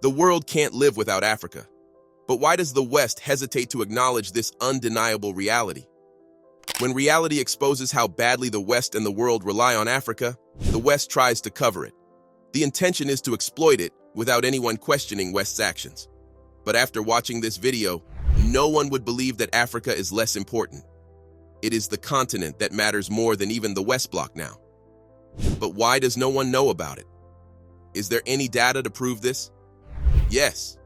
The world can't live without Africa. But why does the West hesitate to acknowledge this undeniable reality? When reality exposes how badly the West and the world rely on Africa, the West tries to cover it. The intention is to exploit it without anyone questioning West's actions. But after watching this video, no one would believe that Africa is less important. It is the continent that matters more than even the West Bloc now. But why does no one know about it? Is there any data to prove this? Yes.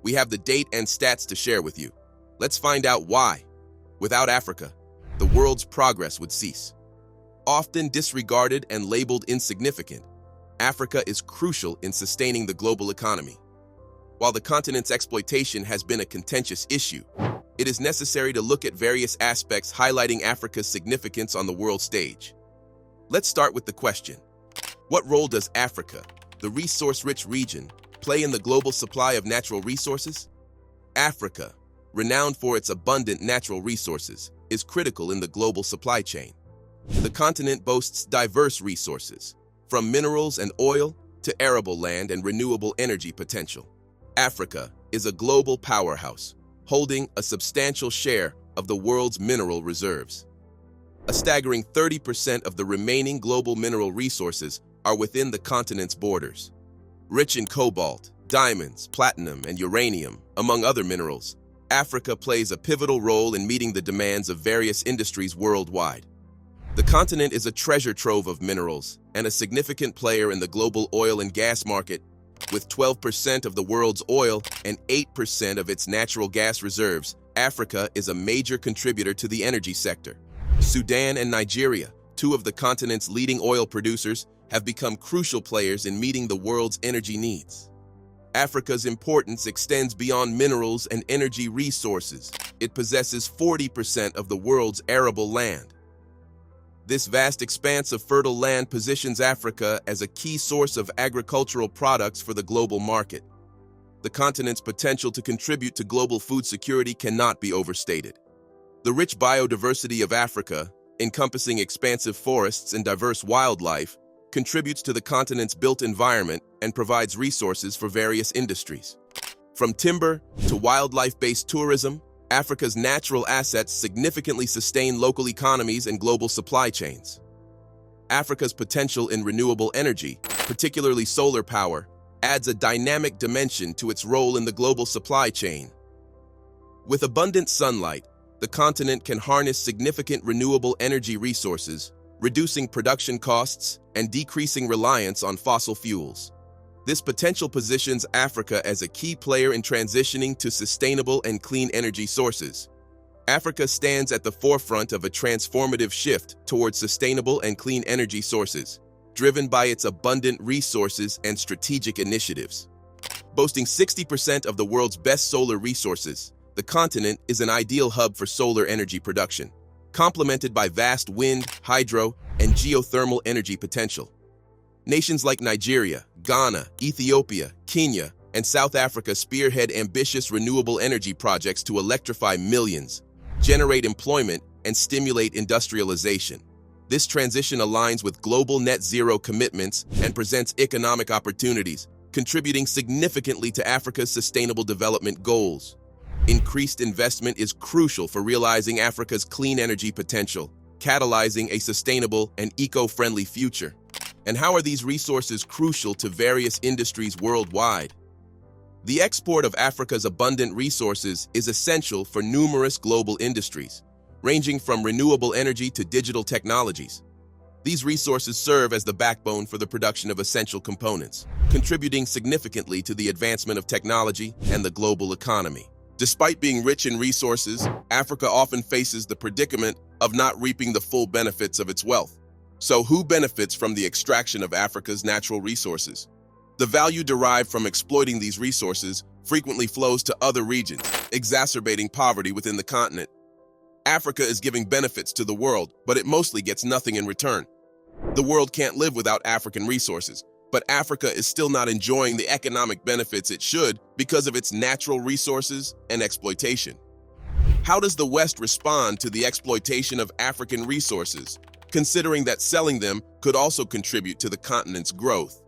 We have the date and stats to share with you. Let's find out why. Without Africa, the world's progress would cease. Often disregarded and labeled insignificant, Africa is crucial in sustaining the global economy. While the continent's exploitation has been a contentious issue, it is necessary to look at various aspects highlighting Africa's significance on the world stage. Let's start with the question: what role does Africa, the resource-rich region, play in the global supply of natural resources? Africa, renowned for its abundant natural resources, is critical in the global supply chain. The continent boasts diverse resources, from minerals and oil to arable land and renewable energy potential. Africa is a global powerhouse, holding a substantial share of the world's mineral reserves. A staggering 30% of the remaining global mineral resources are within the continent's borders. Rich in cobalt, diamonds, platinum, and uranium, among other minerals, Africa plays a pivotal role in meeting the demands of various industries worldwide. The continent is a treasure trove of minerals and a significant player in the global oil and gas market. With 12% of the world's oil and 8% of its natural gas reserves, Africa is a major contributor to the energy sector. Sudan and Nigeria, two of the continent's leading oil producers, have become crucial players in meeting the world's energy needs. Africa's importance extends beyond minerals and energy resources. It possesses 40% of the world's arable land. This vast expanse of fertile land positions Africa as a key source of agricultural products for the global market. The continent's potential to contribute to global food security cannot be overstated. The rich biodiversity of Africa, encompassing expansive forests and diverse wildlife, contributes to the continent's built environment and provides resources for various industries. From timber to wildlife-based tourism, Africa's natural assets significantly sustain local economies and global supply chains. Africa's potential in renewable energy, particularly solar power, adds a dynamic dimension to its role in the global supply chain. With abundant sunlight, the continent can harness significant renewable energy resources, reducing production costs and decreasing reliance on fossil fuels. This potential positions Africa as a key player in transitioning to sustainable and clean energy sources. Africa stands at the forefront of a transformative shift towards sustainable and clean energy sources, driven by its abundant resources and strategic initiatives. Boasting 60% of the world's best solar resources, the continent is an ideal hub for solar energy production, complemented by vast wind, hydro, and geothermal energy potential. Nations like Nigeria, Ghana, Ethiopia, Kenya, and South Africa spearhead ambitious renewable energy projects to electrify millions, generate employment, and stimulate industrialization. This transition aligns with global net zero commitments and presents economic opportunities, contributing significantly to Africa's sustainable development goals. Increased investment is crucial for realizing Africa's clean energy potential, catalyzing a sustainable and eco-friendly future. And how are these resources crucial to various industries worldwide? The export of Africa's abundant resources is essential for numerous global industries, ranging from renewable energy to digital technologies. These resources serve as the backbone for the production of essential components, contributing significantly to the advancement of technology and the global economy. Despite being rich in resources, Africa often faces the predicament of not reaping the full benefits of its wealth. So who benefits from the extraction of Africa's natural resources? The value derived from exploiting these resources frequently flows to other regions, exacerbating poverty within the continent. Africa is giving benefits to the world, but it mostly gets nothing in return. The world can't live without African resources, but Africa is still not enjoying the economic benefits it should because of its natural resources and exploitation. How does the West respond to the exploitation of African resources, considering that selling them could also contribute to the continent's growth?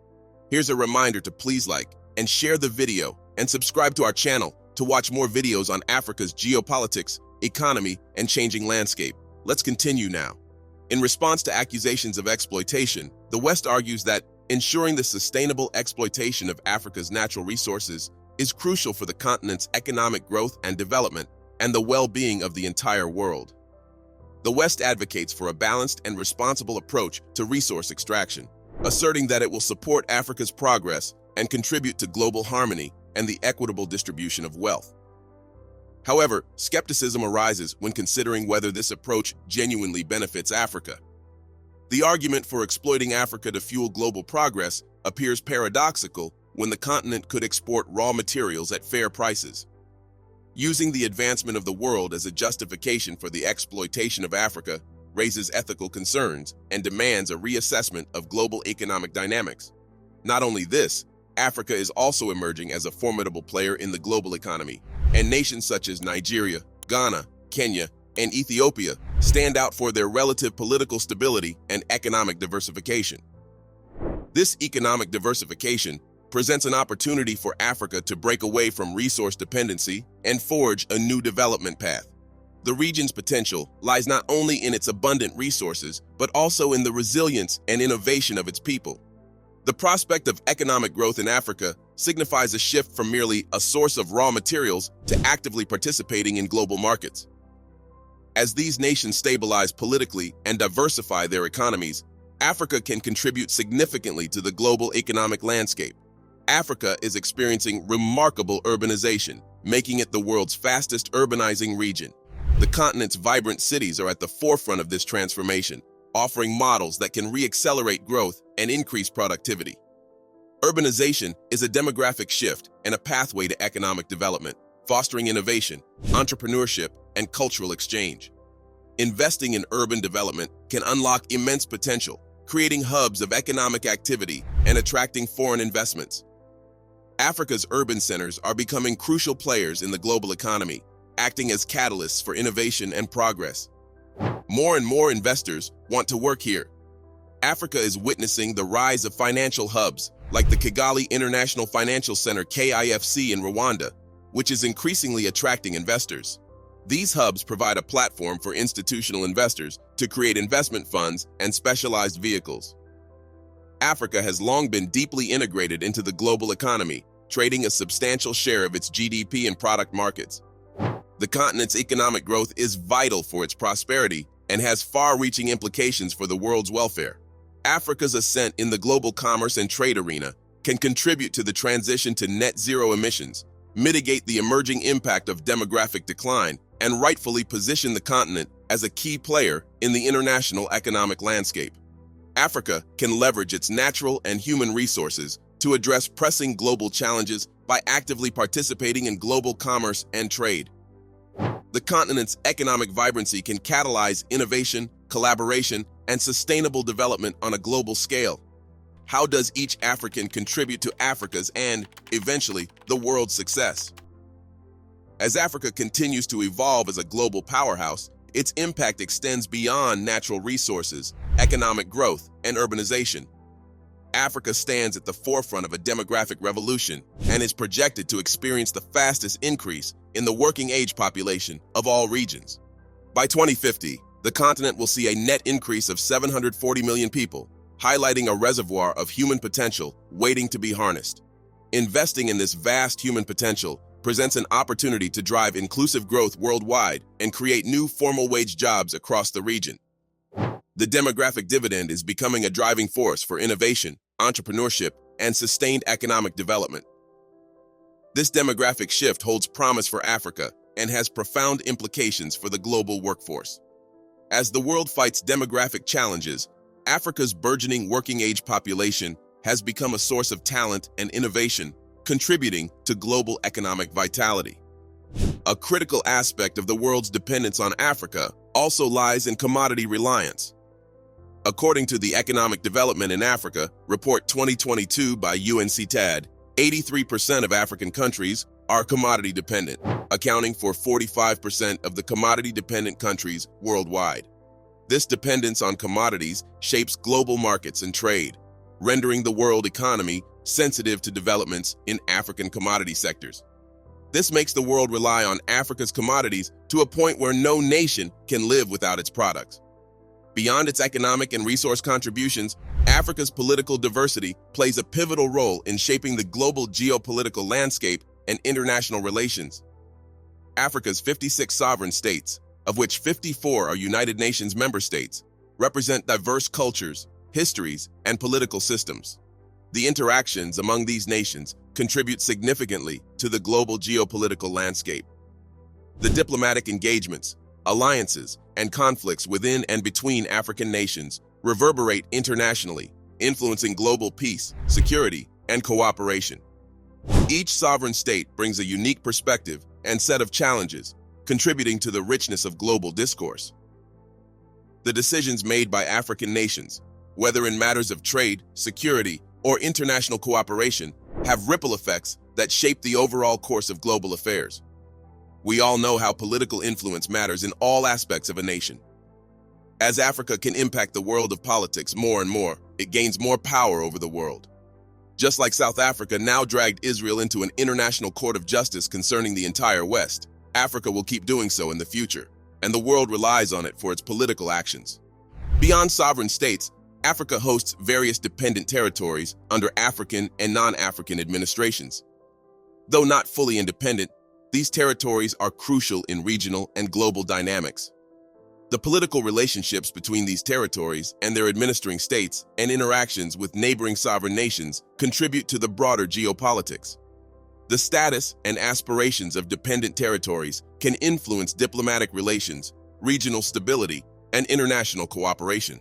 Here's a reminder to please like, and share the video and subscribe to our channel to watch more videos on Africa's geopolitics, economy, and changing landscape. Let's continue now. In response to accusations of exploitation, the West argues that ensuring the sustainable exploitation of Africa's natural resources is crucial for the continent's economic growth and development and the well-being of the entire world. The West advocates for a balanced and responsible approach to resource extraction, asserting that it will support Africa's progress and contribute to global harmony and the equitable distribution of wealth. However, skepticism arises when considering whether this approach genuinely benefits Africa. The argument for exploiting Africa to fuel global progress appears paradoxical when the continent could export raw materials at fair prices. Using the advancement of the world as a justification for the exploitation of Africa raises ethical concerns and demands a reassessment of global economic dynamics. Not only this, Africa is also emerging as a formidable player in the global economy, and nations such as Nigeria, Ghana, Kenya, and Ethiopia stand out for their relative political stability and economic diversification. This economic diversification presents an opportunity for Africa to break away from resource dependency and forge a new development path. The region's potential lies not only in its abundant resources, but also in the resilience and innovation of its people. The prospect of economic growth in Africa signifies a shift from merely a source of raw materials to actively participating in global markets. As these nations stabilize politically and diversify their economies, Africa can contribute significantly to the global economic landscape. Africa is experiencing remarkable urbanization, making it the world's fastest urbanizing region. The continent's vibrant cities are at the forefront of this transformation, offering models that can re-accelerate growth and increase productivity. Urbanization is a demographic shift and a pathway to economic development, fostering innovation, entrepreneurship, and cultural exchange. Investing in urban development can unlock immense potential, creating hubs of economic activity and attracting foreign investments. Africa's urban centers are becoming crucial players in the global economy, acting as catalysts for innovation and progress. More and more investors want to work here. Africa is witnessing the rise of financial hubs like the Kigali International Financial Center (KIFC) in Rwanda, which is increasingly attracting investors. These hubs provide a platform for institutional investors to create investment funds and specialized vehicles. Africa has long been deeply integrated into the global economy, trading a substantial share of its GDP in product markets. The continent's economic growth is vital for its prosperity and has far-reaching implications for the world's welfare. Africa's ascent in the global commerce and trade arena can contribute to the transition to net zero emissions, mitigate the emerging impact of demographic decline, and rightfully position the continent as a key player in the international economic landscape. Africa can leverage its natural and human resources to address pressing global challenges by actively participating in global commerce and trade. The continent's economic vibrancy can catalyze innovation, collaboration, and sustainable development on a global scale. How does each African contribute to Africa's and, eventually, the world's success? As Africa continues to evolve as a global powerhouse, its impact extends beyond natural resources, economic growth, and urbanization. Africa stands at the forefront of a demographic revolution and is projected to experience the fastest increase in the working-age population of all regions. By 2050, the continent will see a net increase of 740 million people, highlighting a reservoir of human potential waiting to be harnessed. Investing in this vast human potential presents an opportunity to drive inclusive growth worldwide and create new formal wage jobs across the region. The demographic dividend is becoming a driving force for innovation, entrepreneurship, and sustained economic development. This demographic shift holds promise for Africa and has profound implications for the global workforce. As the world fights demographic challenges, Africa's burgeoning working-age population has become a source of talent and innovation, contributing to global economic vitality. A critical aspect of the world's dependence on Africa also lies in commodity reliance. According to the Economic Development in Africa Report 2022 by UNCTAD, 83% of African countries are commodity dependent, accounting for 45% of the commodity-dependent countries worldwide. This dependence on commodities shapes global markets and trade. rendering the world economy sensitive to developments in African commodity sectors. This makes the world rely on Africa's commodities to a point where no nation can live without its products. Beyond its economic and resource contributions, Africa's political diversity plays a pivotal role in shaping the global geopolitical landscape and international relations. Africa's 56 sovereign states, of which 54 are United Nations member states, represent diverse cultures, histories, and political systems. The interactions among these nations contribute significantly to the global geopolitical landscape. The diplomatic engagements, alliances, and conflicts within and between African nations reverberate internationally, influencing global peace, security, and cooperation. Each sovereign state brings a unique perspective and set of challenges, contributing to the richness of global discourse. The decisions made by African nations, whether in matters of trade, security, or international cooperation, have ripple effects that shape the overall course of global affairs. We all know how political influence matters in all aspects of a nation. As Africa can impact the world of politics more and more, it gains more power over the world. Just like South Africa now dragged Israel into an international court of justice concerning the entire West, Africa will keep doing so in the future, and the world relies on it for its political actions. Beyond sovereign states, Africa hosts various dependent territories under African and non-African administrations. Though not fully independent, these territories are crucial in regional and global dynamics. The political relationships between these territories and their administering states and interactions with neighboring sovereign nations contribute to the broader geopolitics. The status and aspirations of dependent territories can influence diplomatic relations, regional stability, and international cooperation.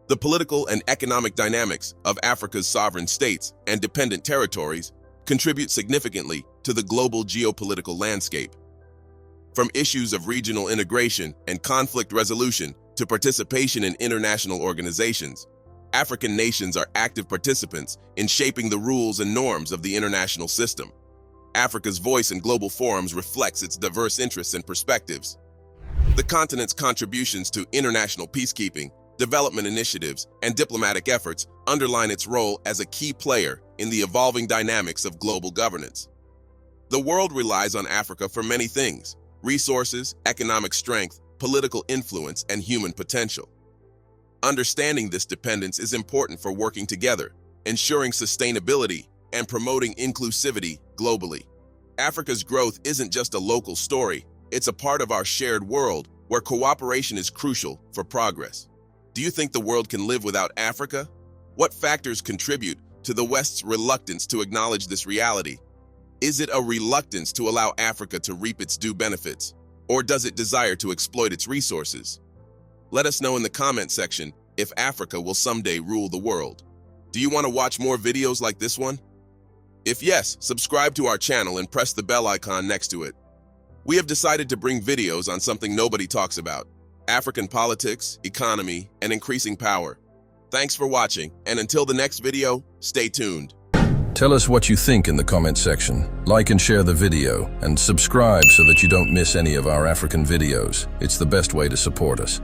The political and economic dynamics of Africa's sovereign states and dependent territories contribute significantly to the global geopolitical landscape. From issues of regional integration and conflict resolution to participation in international organizations, African nations are active participants in shaping the rules and norms of the international system. Africa's voice in global forums reflects its diverse interests and perspectives. The continent's contributions to international peacekeeping, development initiatives, and diplomatic efforts underline its role as a key player in the evolving dynamics of global governance. The world relies on Africa for many things: resources, economic strength, political influence, and human potential. Understanding this dependence is important for working together, ensuring sustainability, and promoting inclusivity globally. Africa's growth isn't just a local story, it's a part of our shared world where cooperation is crucial for progress. Do you think the world can live without Africa? What factors contribute to the West's reluctance to acknowledge this reality? Is it a reluctance to allow Africa to reap its due benefits, or does it desire to exploit its resources? Let us know in the comment section if Africa will someday rule the world. Do you want to watch more videos like this one? If yes, subscribe to our channel and press the bell icon next to it. We have decided to bring videos on something nobody talks about: African politics, economy, and increasing power. Thanks for watching, and until the next video, stay tuned. Tell us what you think in the comment section. Like and share the video, and subscribe so that you don't miss any of our African videos. It's the best way to support us.